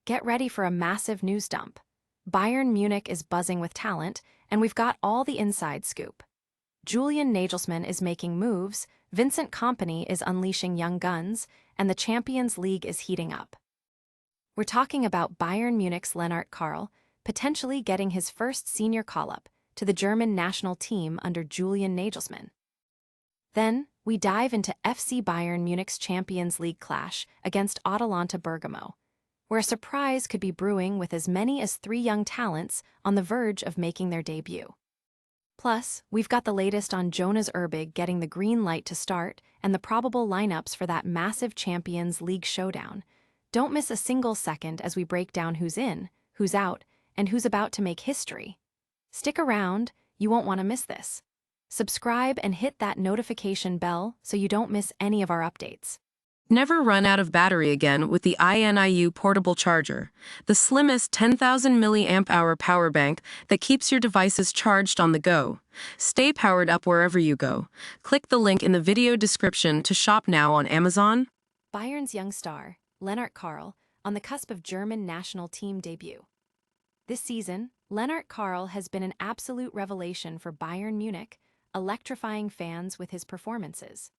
Get ready for a massive news dump. Bayern Munich is buzzing with talent, and we've got all the inside scoop. Julian Nagelsmann is making moves, Vincent Kompany is unleashing young guns, and the Champions League is heating up. We're talking about Bayern Munich's Lennart Karl potentially getting his first senior call-up to the German national team under Julian Nagelsmann. Then, we dive into FC Bayern Munich's Champions League clash against Atalanta Bergamo, where a surprise could be brewing with as many as 3 young talents on the verge of making their debut. Plus, we've got the latest on Jonas Urbig getting the green light to start and the probable lineups for that massive Champions League showdown. Don't miss a single second as we break down who's in, who's out, and who's about to make history. Stick around, you won't want to miss this. Subscribe and hit that notification bell so you don't miss any of our updates. Never run out of battery again with the INIU portable charger, the slimmest 10,000 mAh power bank that keeps your devices charged on the go. Stay powered up wherever you go. Click the link in the video description to shop now on Amazon. Bayern's young star, Lennart Karl, on the cusp of German national team debut. This season, Lennart Karl has been an absolute revelation for Bayern Munich, electrifying fans with his performances.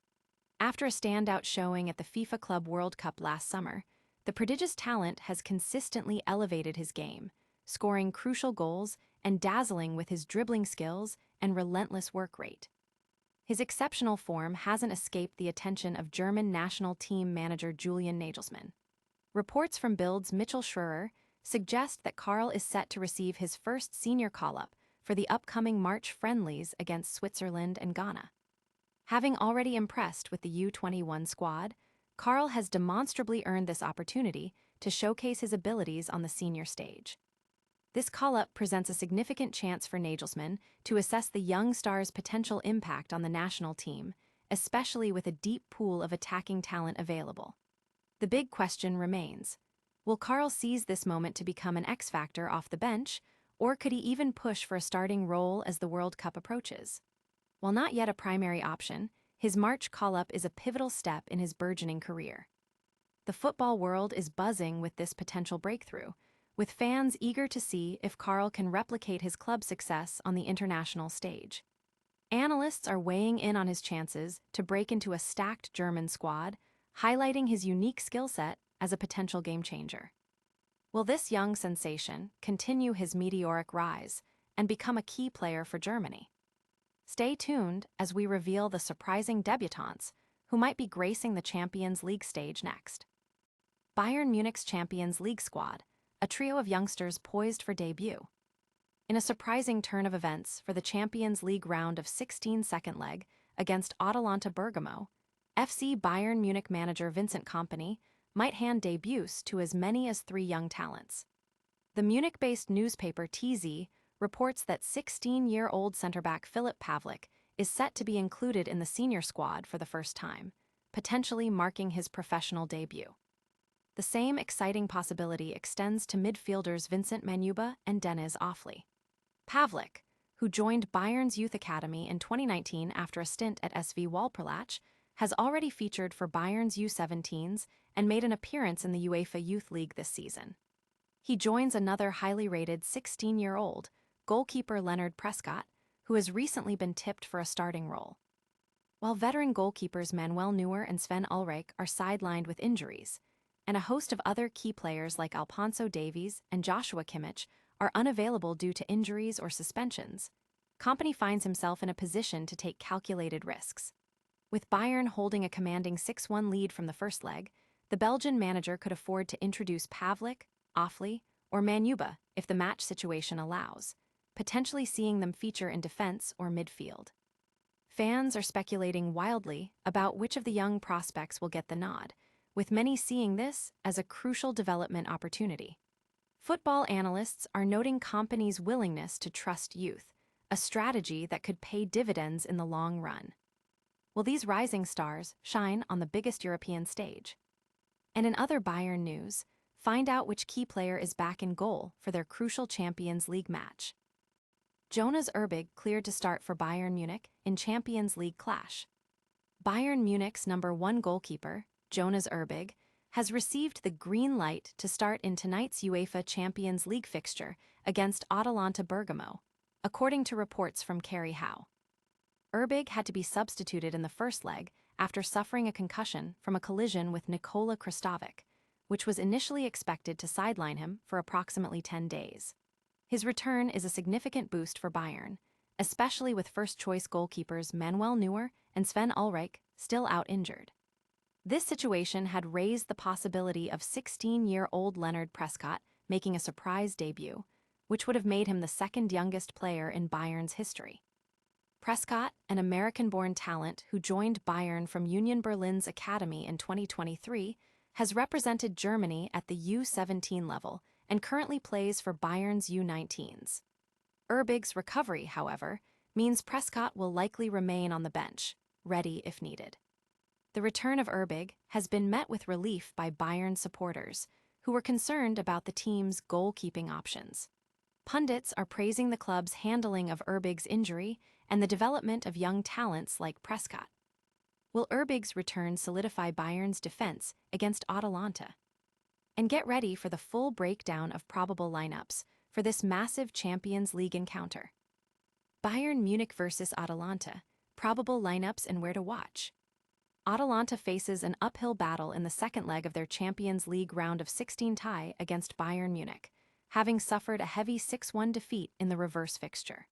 After a standout showing at the FIFA Club World Cup last summer, the prodigious talent has consistently elevated his game, scoring crucial goals and dazzling with his dribbling skills and relentless work rate. His exceptional form hasn't escaped the attention of German national team manager Julian Nagelsmann. Reports from Bild's Mitchell Schroer suggest that Karl is set to receive his first senior call-up for the upcoming March friendlies against Switzerland and Ghana. Having already impressed with the U21 squad, Karl has demonstrably earned this opportunity to showcase his abilities on the senior stage. This call-up presents a significant chance for Nagelsmann to assess the young star's potential impact on the national team, especially with a deep pool of attacking talent available. The big question remains: will Karl seize this moment to become an X-factor off the bench, or could he even push for a starting role as the World Cup approaches? While not yet a primary option, his March call-up is a pivotal step in his burgeoning career. The football world is buzzing with this potential breakthrough, with fans eager to see if Karl can replicate his club's success on the international stage. Analysts are weighing in on his chances to break into a stacked German squad, highlighting his unique skill set as a potential game-changer. Will this young sensation continue his meteoric rise and become a key player for Germany? Stay tuned as we reveal the surprising debutantes who might be gracing the Champions League stage next. Bayern Munich's Champions League squad, a trio of youngsters poised for debut. In a surprising turn of events for the Champions League round of 16 second leg against Atalanta Bergamo, FC Bayern Munich manager Vincent Kompany might hand debuts to as many as 3 young talents. The Munich-based newspaper TZ reports that 16-year-old centre-back Filip Pavlik is set to be included in the senior squad for the first time, potentially marking his professional debut. The same exciting possibility extends to midfielders Vincent Manuba and Deniz Ofli. Pavlik, who joined Bayern's youth academy in 2019 after a stint at SV Walperlach, has already featured for Bayern's U17s and made an appearance in the UEFA Youth League this season. He joins another highly rated 16-year-old, goalkeeper Leonard Prescott, who has recently been tipped for a starting role. While veteran goalkeepers Manuel Neuer and Sven Ulreich are sidelined with injuries, and a host of other key players like Alphonso Davies and Joshua Kimmich are unavailable due to injuries or suspensions, Kompany finds himself in a position to take calculated risks. With Bayern holding a commanding 6-1 lead from the first leg, the Belgian manager could afford to introduce Pavlik, Ofli, or Manuba if the match situation allows, potentially seeing them feature in defense or midfield. Fans are speculating wildly about which of the young prospects will get the nod, with many seeing this as a crucial development opportunity. Football analysts are noting Kompany's willingness to trust youth, a strategy that could pay dividends in the long run. Will these rising stars shine on the biggest European stage? And in other Bayern news, find out which key player is back in goal for their crucial Champions League match. Jonas Urbig cleared to start for Bayern Munich in Champions League clash. Bayern Munich's #1 goalkeeper, Jonas Urbig, has received the green light to start in tonight's UEFA Champions League fixture against Atalanta Bergamo, according to reports from Kerry Howe. Urbig had to be substituted in the first leg after suffering a concussion from a collision with Nikola Kristovic, which was initially expected to sideline him for approximately 10 days. His return is a significant boost for Bayern, especially with first-choice goalkeepers Manuel Neuer and Sven Ulreich still out injured. This situation had raised the possibility of 16-year-old Leonard Prescott making a surprise debut, which would have made him the second youngest player in Bayern's history. Prescott, an American-born talent who joined Bayern from Union Berlin's academy in 2023, has represented Germany at the U17 level and currently plays for Bayern's U19s. Urbig's recovery, however, means Prescott will likely remain on the bench, ready if needed. The return of Urbig has been met with relief by Bayern supporters, who were concerned about the team's goalkeeping options. Pundits are praising the club's handling of Urbig's injury and the development of young talents like Prescott. Will Urbig's return solidify Bayern's defense against Atalanta? And get ready for the full breakdown of probable lineups for this massive Champions League encounter. Bayern Munich versus Atalanta, probable lineups and where to watch. Atalanta faces an uphill battle in the second leg of their Champions League round of 16 tie against Bayern Munich, having suffered a heavy 6-1 defeat in the reverse fixture.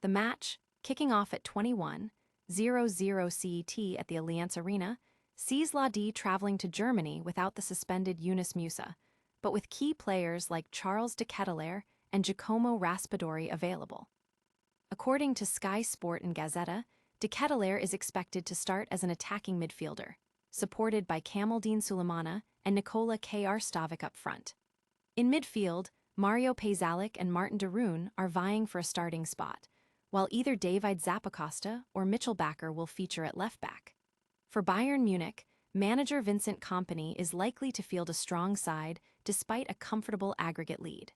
The match, kicking off at 21:00 CET at the Allianz Arena, sees Lodi traveling to Germany without the suspended Yunus Musa, but with key players like Charles de Ketelaere and Giacomo Raspadori available. According to Sky Sport and Gazzetta, de Ketelaere is expected to start as an attacking midfielder, supported by Kamaldeen Sulemana and Nikola Krstovic up front. In midfield, Mario Pejsalic and Martin de Roon are vying for a starting spot, while either David Zappacosta or Mitchell Bakker will feature at left back. For Bayern Munich, manager Vincent Kompany is likely to field a strong side despite a comfortable aggregate lead.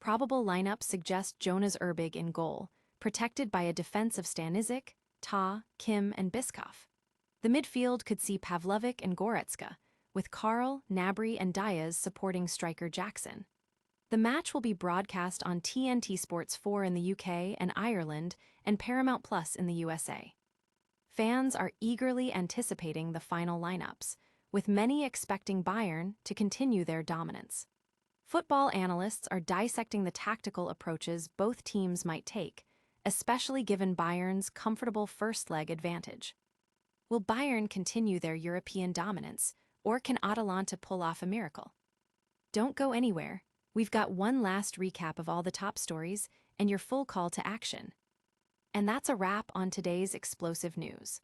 Probable lineups suggest Jonas Urbig in goal, protected by a defense of Stanisic, Ta, Kim, and Bischoff. The midfield could see Pavlovic and Goretzka, with Karl, Gnabry, and Diaz supporting striker Jackson. The match will be broadcast on TNT Sports 4 in the UK and Ireland and Paramount Plus in the USA. Fans are eagerly anticipating the final lineups, with many expecting Bayern to continue their dominance. Football analysts are dissecting the tactical approaches both teams might take, especially given Bayern's comfortable first-leg advantage. Will Bayern continue their European dominance, or can Atalanta pull off a miracle? Don't go anywhere. We've got one last recap of all the top stories and your full call to action. And that's a wrap on today's explosive news.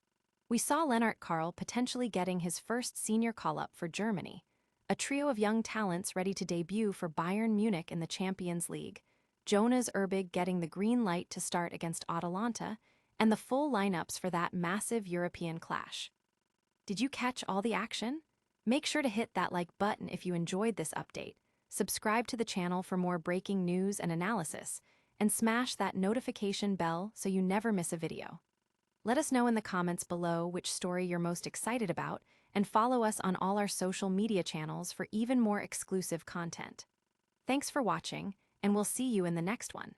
We saw Lennart Karl potentially getting his first senior call-up for Germany, a trio of young talents ready to debut for Bayern Munich in the Champions League, Jonas Urbig getting the green light to start against Atalanta, and the full lineups for that massive European clash. Did you catch all the action? Make sure to hit that like button if you enjoyed this update, subscribe to the channel for more breaking news and analysis, and smash that notification bell so you never miss a video. Let us know in the comments below which story you're most excited about, and follow us on all our social media channels for even more exclusive content. Thanks for watching, and we'll see you in the next one.